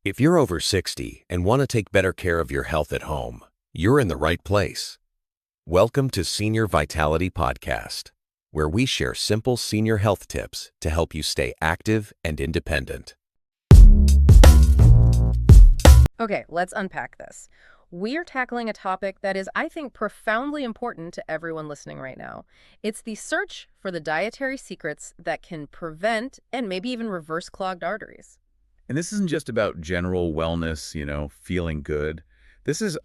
If you're over 60 and want to take better care of your health at home, you're in the right place. Welcome to Senior Vitality Podcast, where we share simple senior health tips to help you stay active and independent. Okay, let's unpack this. We are tackling a topic that is, I think, profoundly important to everyone listening right now. It's the search for the dietary secrets that can prevent and maybe even reverse clogged arteries. And this isn't just about general wellness, feeling good. This is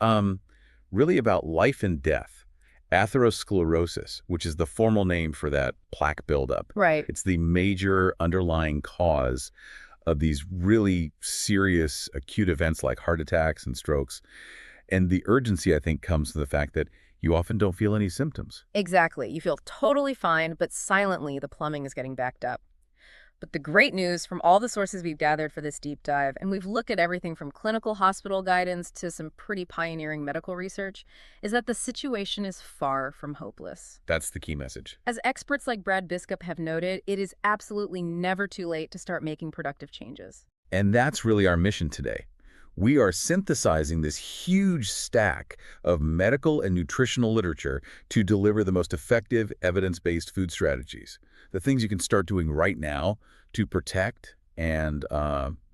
really about life and death. Atherosclerosis, which is the formal name for that plaque buildup. Right. It's the major underlying cause of these really serious acute events like heart attacks and strokes. And the urgency, I think, comes from the fact that you often don't feel any symptoms. Exactly. You feel totally fine, but silently the plumbing is getting backed up. But the great news from all the sources we've gathered for this deep dive, and we've looked at everything from clinical hospital guidance to some pretty pioneering medical research, is that the situation is far from hopeless. That's the key message. As experts like Brad Biskup have noted, it is absolutely never too late to start making productive changes. And that's really our mission today. We are synthesizing this huge stack of medical and nutritional literature to deliver the most effective evidence-based food strategies, the things you can start doing right now to protect and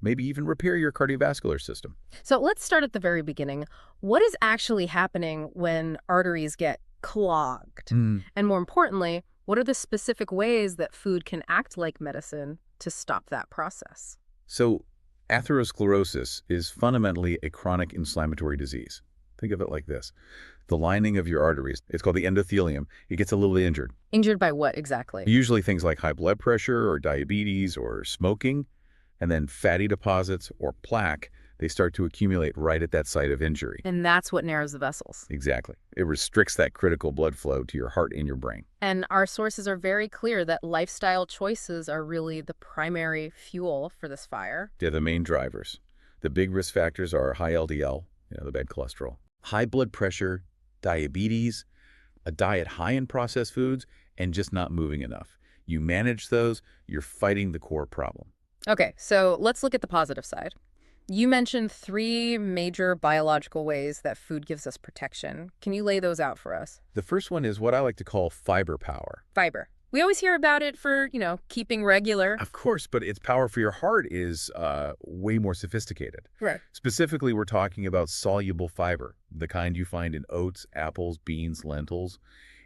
maybe even repair your cardiovascular system. So let's start at the very beginning. What is actually happening when arteries get clogged? And more importantly, what are the specific ways that food can act like medicine to stop that process? So atherosclerosis is fundamentally a chronic inflammatory disease. Think of it like this. The lining of your arteries, it's called the endothelium, it gets a little injured. Injured by what exactly? Usually things like high blood pressure or diabetes or smoking, and then fatty deposits or plaque, they start to accumulate right at that site of injury. And that's what narrows the vessels. Exactly. It restricts that critical blood flow to your heart and your brain. And our sources are very clear that lifestyle choices are really the primary fuel for this fire. They're the main drivers. The big risk factors are high LDL, the bad cholesterol, high blood pressure, diabetes, a diet high in processed foods, and just not moving enough. You manage those, you're fighting the core problem. Okay, so let's look at the positive side. You mentioned 3 major biological ways that food gives us protection. Can you lay those out for us? The first one is what I like to call fiber power. Fiber. We always hear about it for, keeping regular. Of course, but its power for your heart is way more sophisticated. Right. Specifically, we're talking about soluble fiber, the kind you find in oats, apples, beans, lentils.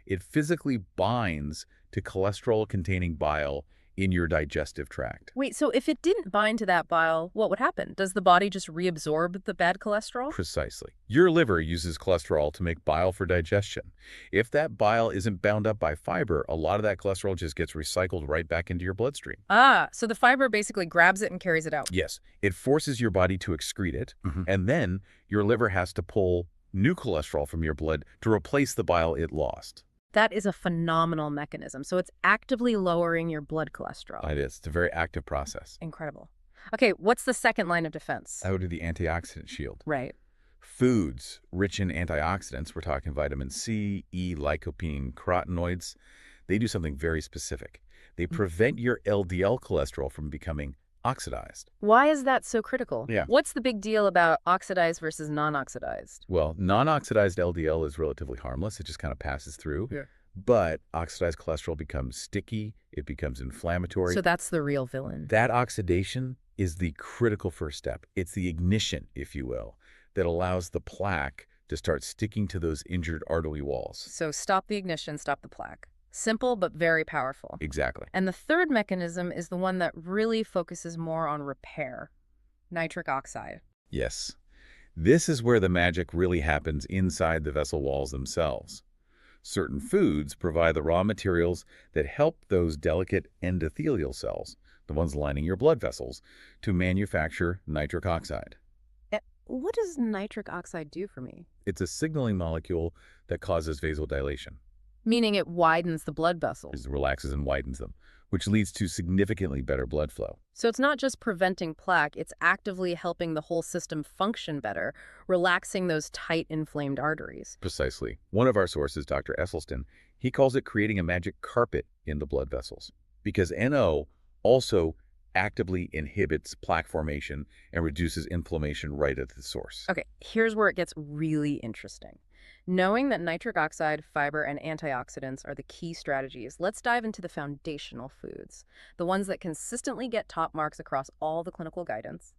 It physically binds to cholesterol-containing bile in your digestive tract. Wait, so if it didn't bind to that bile, what would happen? Does the body just reabsorb the bad cholesterol? Precisely. Your liver uses cholesterol to make bile for digestion. If that bile isn't bound up by fiber, a lot of that cholesterol just gets recycled right back into your bloodstream. Ah, so the fiber basically grabs it and carries it out. Yes. It forces your body to excrete it, and then your liver has to pull new cholesterol from your blood to replace the bile it lost. That is a phenomenal mechanism. So it's actively lowering your blood cholesterol. It is. It's a very active process. Incredible. Okay, what's the second line of defense? That would be the antioxidant shield. Right. Foods rich in antioxidants, we're talking vitamin C, E, lycopene, carotenoids, they do something very specific. They prevent your LDL cholesterol from becoming oxidized. Why is that so critical? Yeah. What's the big deal about oxidized versus non-oxidized? Well, non-oxidized LDL is relatively harmless. It just kind of passes through. Yeah. But oxidized cholesterol becomes sticky. It becomes inflammatory. So that's the real villain. That oxidation is the critical first step. It's the ignition, if you will, that allows the plaque to start sticking to those injured artery walls. So stop the ignition, stop the plaque. Simple, but very powerful. Exactly. And the third mechanism is the one that really focuses more on repair. Nitric oxide. Yes. This is where the magic really happens inside the vessel walls themselves. Certain foods provide the raw materials that help those delicate endothelial cells, the ones lining your blood vessels, to manufacture nitric oxide. What does nitric oxide do for me? It's a signaling molecule that causes vasodilation. Meaning it widens the blood vessels. It relaxes and widens them, which leads to significantly better blood flow. So it's not just preventing plaque, it's actively helping the whole system function better, relaxing those tight, inflamed arteries. Precisely. One of our sources, Dr. Esselstyn, he calls it creating a magic carpet in the blood vessels. Because NO also actively inhibits plaque formation and reduces inflammation right at the source. Okay, here's where it gets really interesting. Knowing that nitric oxide, fiber, and antioxidants are the key strategies, let's dive into the foundational foods, the ones that consistently get top marks across all the clinical guidance.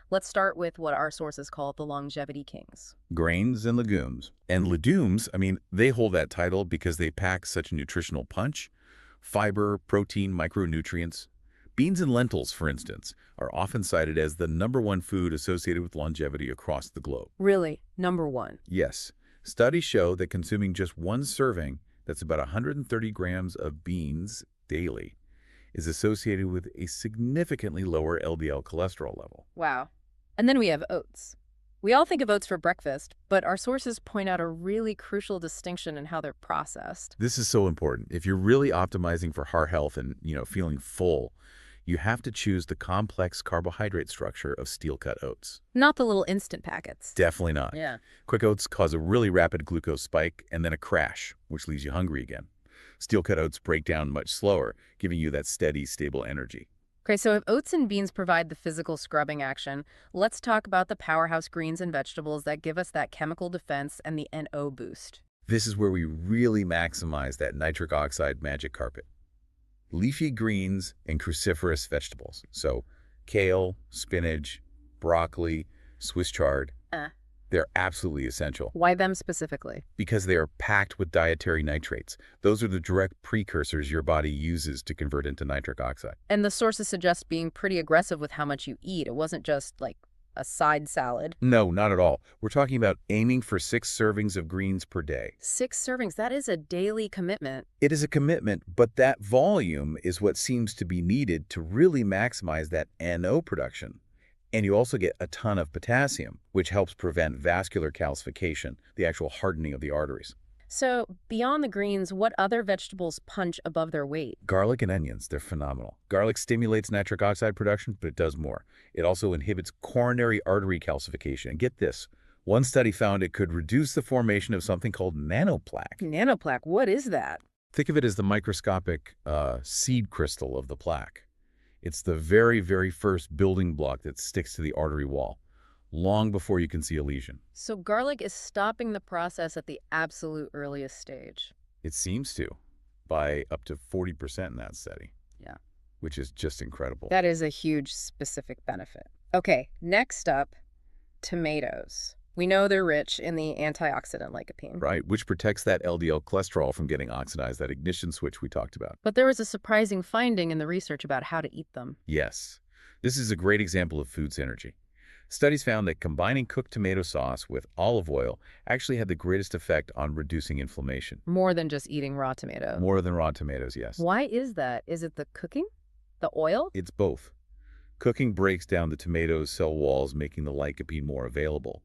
Let's start with what our sources call the longevity kings. Grains and legumes. And legumes, I mean, they hold that title because they pack such a nutritional punch. Fiber, protein, micronutrients. Beans and lentils, for instance, are often cited as the #1 food associated with longevity across the globe. Really, number one. Yes, studies show that consuming just one serving, that's about 130 grams of beans daily, is associated with a significantly lower LDL cholesterol level. Wow. And then we have oats. We all think of oats for breakfast, but our sources point out a really crucial distinction in how they're processed. This is so important. If you're really optimizing for heart health and, feeling full, you have to choose the complex carbohydrate structure of steel-cut oats. Not the little instant packets. Definitely not. Yeah. Quick oats cause a really rapid glucose spike and then a crash, which leaves you hungry again. Steel-cut oats break down much slower, giving you that steady, stable energy. Okay, so if oats and beans provide the physical scrubbing action, let's talk about the powerhouse greens and vegetables that give us that chemical defense and the NO boost. This is where we really maximize that nitric oxide magic carpet. Leafy greens and cruciferous vegetables. So kale, spinach, broccoli, Swiss chard. They're absolutely essential Why them specifically? because they are packed with dietary nitrates. Those are the direct precursors your body uses to convert into nitric oxide. And the sources suggest being pretty aggressive with how much you eat. It wasn't just like a side salad. No, not at all. We're talking about aiming for 6 servings of greens per day. 6 servings, that is a daily commitment. It is a commitment, but that volume is what seems to be needed to really maximize that NO production. And you also get a ton of potassium, which helps prevent vascular calcification, the actual hardening of the arteries. So beyond the greens, what other vegetables punch above their weight? Garlic and onions, they're phenomenal. Garlic stimulates nitric oxide production, but it does more. It also inhibits coronary artery calcification. And get this, one study found it could reduce the formation of something called nanoplaque. Nanoplaque, what is that? Think of it as the microscopic seed crystal of the plaque. It's the very, very first building block that sticks to the artery wall, long before you can see a lesion. So garlic is stopping the process at the absolute earliest stage. It seems to, by up to 40% in that study. Yeah. Which is just incredible. That is a huge specific benefit. Okay, next up, tomatoes. We know they're rich in the antioxidant lycopene. Right, which protects that LDL cholesterol from getting oxidized, that ignition switch we talked about. But there was a surprising finding in the research about how to eat them. Yes, this is a great example of food synergy. Studies found that combining cooked tomato sauce with olive oil actually had the greatest effect on reducing inflammation. More than just eating raw tomato. More than raw tomatoes, yes. Why is that? Is it the cooking? The oil? It's both. Cooking breaks down the tomato's cell walls, making the lycopene more available.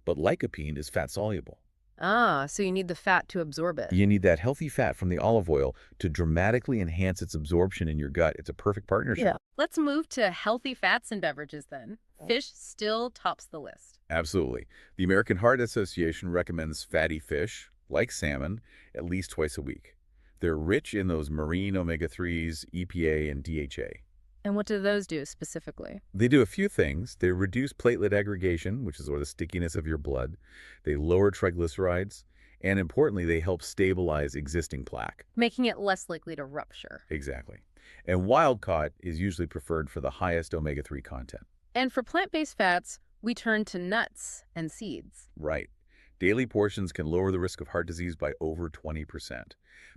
But lycopene is fat-soluble. Ah, so you need the fat to absorb it. You need that healthy fat from the olive oil to dramatically enhance its absorption in your gut. It's a perfect partnership. Yeah. Let's move to healthy fats and beverages then. Fish still tops the list. Absolutely. The American Heart Association recommends fatty fish, like salmon, at least twice a week. They're rich in those marine omega-3s, EPA, and DHA. And what do those do specifically? They do a few things. They reduce platelet aggregation, which is sort of the stickiness of your blood. They lower triglycerides. And importantly, they help stabilize existing plaque. Making it less likely to rupture. Exactly. And wild-caught is usually preferred for the highest omega-3 content. And for plant-based fats, we turn to nuts and seeds. Right. Daily portions can lower the risk of heart disease by over 20%.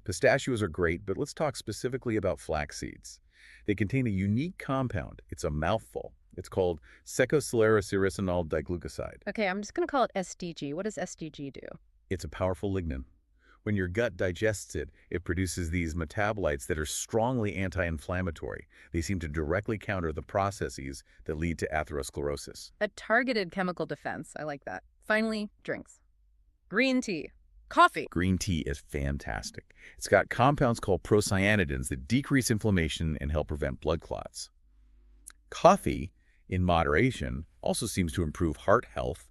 Pistachios are great, but let's talk specifically about flax seeds. They contain a unique compound. It's a mouthful. It's called secocelerosericinol diglucoside. Okay, I'm just going to call it SDG. What does SDG do? It's a powerful lignin. When your gut digests it, it produces these metabolites that are strongly anti-inflammatory. They seem to directly counter the processes that lead to atherosclerosis. A targeted chemical defense. I like that. Finally, drinks. Green tea. Coffee. Green tea is fantastic. It's got compounds called procyanidins that decrease inflammation and help prevent blood clots. Coffee, in moderation, also seems to improve heart health,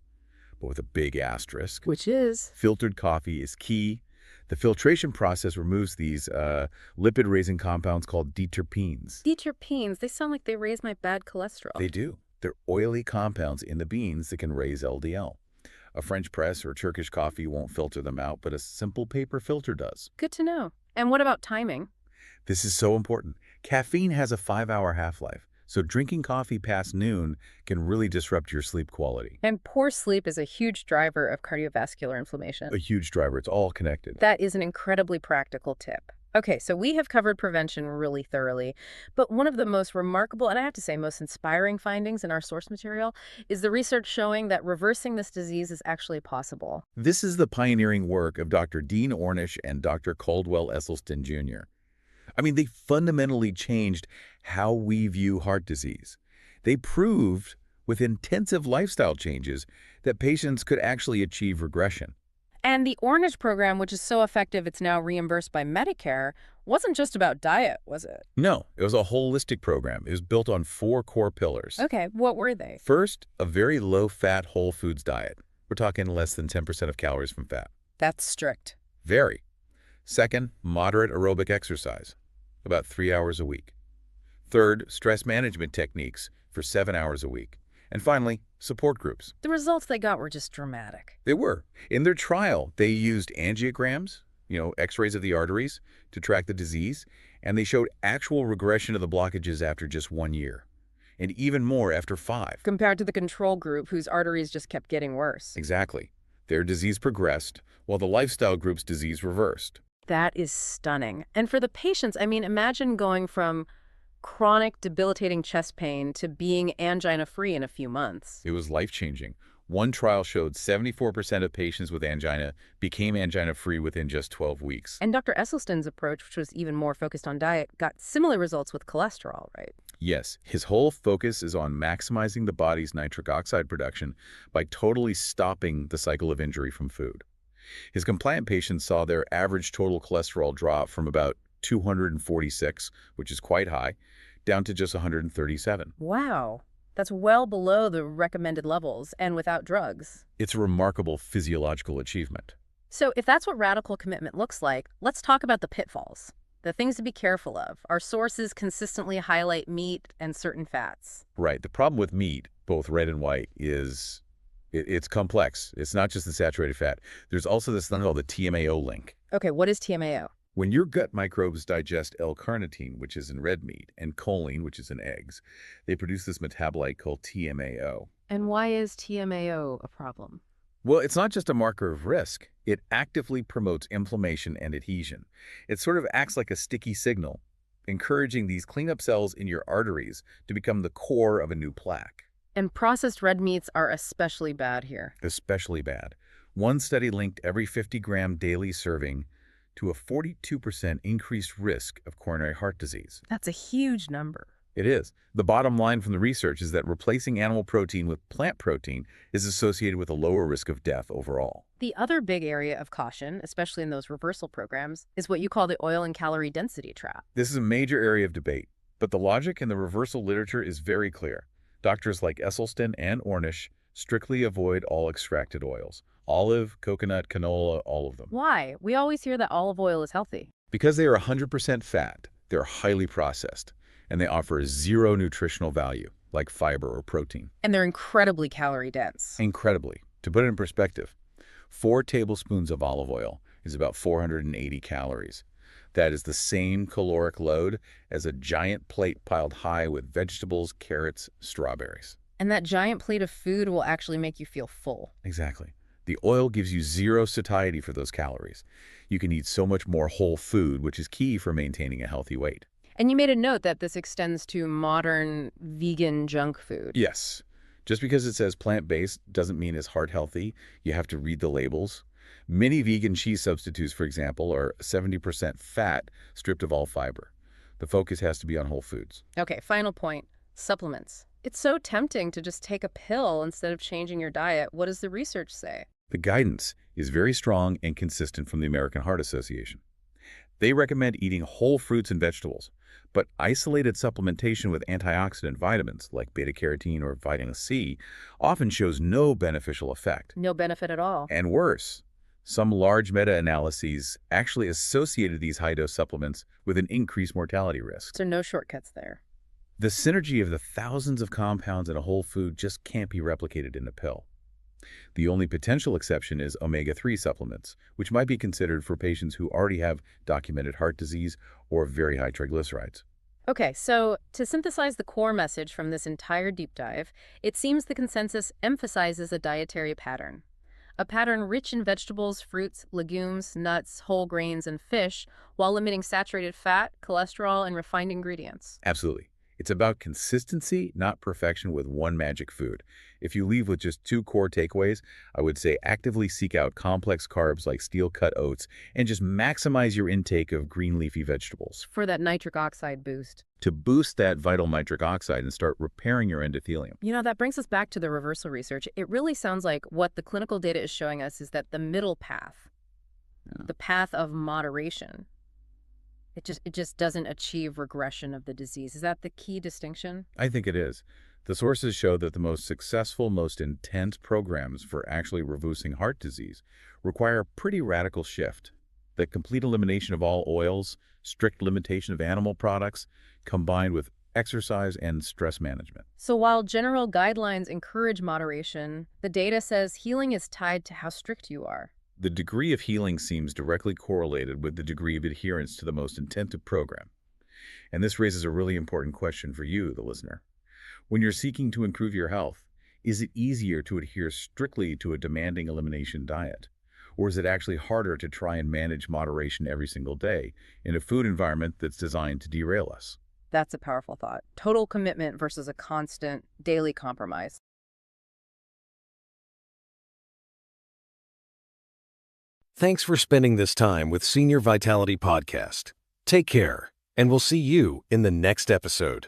but with a big asterisk. Which is? Filtered coffee is key. The filtration process removes these lipid-raising compounds called deuterpenes. Terpenes, they sound like they raise my bad cholesterol. They do. They're oily compounds in the beans that can raise LDL. A French press or Turkish coffee won't filter them out, but a simple paper filter does. Good to know. And what about timing? This is so important. Caffeine has a 5-hour half-life, so drinking coffee past noon can really disrupt your sleep quality. And poor sleep is a huge driver of cardiovascular inflammation. A huge driver. It's all connected. That is an incredibly practical tip. Okay, so we have covered prevention really thoroughly, but one of the most remarkable, and I have to say most inspiring findings in our source material is the research showing that reversing this disease is actually possible. This is the pioneering work of Dr. Dean Ornish and Dr. Caldwell Esselstyn Jr. I mean, they fundamentally changed how we view heart disease. They proved, with intensive lifestyle changes, that patients could actually achieve regression. And the Ornish program, which is so effective it's now reimbursed by Medicare, wasn't just about diet, was it? No, it was a holistic program. It was built on 4 core pillars. Okay, what were they? First, a very low-fat whole foods diet. We're talking less than 10% of calories from fat. That's strict. Very. Second, moderate aerobic exercise, about 3 hours a week. Third, stress management techniques for 7 hours a week. And finally, support groups. The results they got were just dramatic. They were. In their trial, they used angiograms, x-rays of the arteries, to track the disease, and they showed actual regression of the blockages after just 1 year, and even more after 5. Compared to the control group whose arteries just kept getting worse. Exactly. Their disease progressed, while the lifestyle group's disease reversed. That is stunning. And for the patients, I mean, imagine going from chronic debilitating chest pain to being angina-free in a few months. It was life-changing. One trial showed 74% of patients with angina became angina-free within just 12 weeks. And Dr. Esselstyn's approach, which was even more focused on diet, got similar results with cholesterol, right? Yes, his whole focus is on maximizing the body's nitric oxide production by totally stopping the cycle of injury from food. His compliant patients saw their average total cholesterol drop from about 246, which is quite high, down to just 137. Wow. That's well below the recommended levels and without drugs. It's a remarkable physiological achievement. So if that's what radical commitment looks like, let's talk about the pitfalls. The things to be careful of. Our sources consistently highlight meat and certain fats. Right. The problem with meat, both red and white, is it's complex. It's not just the saturated fat. There's also this thing called the TMAO link. Okay, what is TMAO? When your gut microbes digest L-carnitine, which is in red meat, and choline, which is in eggs, they produce this metabolite called TMAO. And why is TMAO a problem? Well, it's not just a marker of risk. It actively promotes inflammation and adhesion. It sort of acts like a sticky signal, encouraging these cleanup cells in your arteries to become the core of a new plaque. And processed red meats are especially bad here. Especially bad. One study linked every 50-gram daily serving to a 42% increased risk of coronary heart disease. That's a huge number. It is. The bottom line from the research is that replacing animal protein with plant protein is associated with a lower risk of death overall. The other big area of caution, especially in those reversal programs, is what you call the oil and calorie density trap. This is a major area of debate, but the logic in the reversal literature is very clear. Doctors like Esselstyn and Ornish strictly avoid all extracted oils. Olive, coconut, canola, all of them. Why? We always hear that olive oil is healthy. Because they are 100% fat, they're highly processed, and they offer zero nutritional value, like fiber or protein. And they're incredibly calorie dense. Incredibly. To put it in perspective, 4 tablespoons of olive oil is about 480 calories. That is the same caloric load as a giant plate piled high with vegetables, carrots, strawberries. And that giant plate of food will actually make you feel full. Exactly. The oil gives you zero satiety for those calories. You can eat so much more whole food, which is key for maintaining a healthy weight. And you made a note that this extends to modern vegan junk food. Yes. Just because it says plant-based doesn't mean it's heart healthy. You have to read the labels. Many vegan cheese substitutes, for example, are 70% fat, stripped of all fiber. The focus has to be on whole foods. Okay, final point. Supplements. It's so tempting to just take a pill instead of changing your diet. What does the research say? The guidance is very strong and consistent from the American Heart Association. They recommend eating whole fruits and vegetables, but isolated supplementation with antioxidant vitamins like beta-carotene or vitamin C often shows no beneficial effect. No benefit at all. And worse, Some large meta-analyses actually associated these high-dose supplements with an increased mortality risk. So no shortcuts there. The synergy of the thousands of compounds in a whole food just can't be replicated in a pill. The only potential exception is omega-3 supplements, which might be considered for patients who already have documented heart disease or very high triglycerides. Okay, so to synthesize the core message from this entire deep dive, it seems the consensus emphasizes a dietary pattern. A pattern rich in vegetables, fruits, legumes, nuts, whole grains, and fish, while limiting saturated fat, cholesterol, and refined ingredients. Absolutely. It's about consistency, not perfection with one magic food. If you leave with just 2 core takeaways, I would say actively seek out complex carbs like steel-cut oats and just maximize your intake of green leafy vegetables For that nitric oxide boost. to boost that vital nitric oxide and start repairing your endothelium. That brings us back to the reversal research. It really sounds like what the clinical data is showing us is that the middle path, the path of moderation, it just doesn't achieve regression of the disease. Is that the key distinction? I think it is. The sources show that the most successful, most intense programs for actually reversing heart disease require a pretty radical shift. The complete elimination of all oils, strict limitation of animal products, combined with exercise and stress management. So while general guidelines encourage moderation, the data says healing is tied to how strict you are. The degree of healing seems directly correlated with the degree of adherence to the most intensive program. And this raises a really important question for you, the listener. When you're seeking to improve your health, is it easier to adhere strictly to a demanding elimination diet? Or is it actually harder to try and manage moderation every single day in a food environment that's designed to derail us? That's a powerful thought. Total commitment versus a constant daily compromise. Thanks for spending this time with Senior Vitality Podcast. Take care, and we'll see you in the next episode.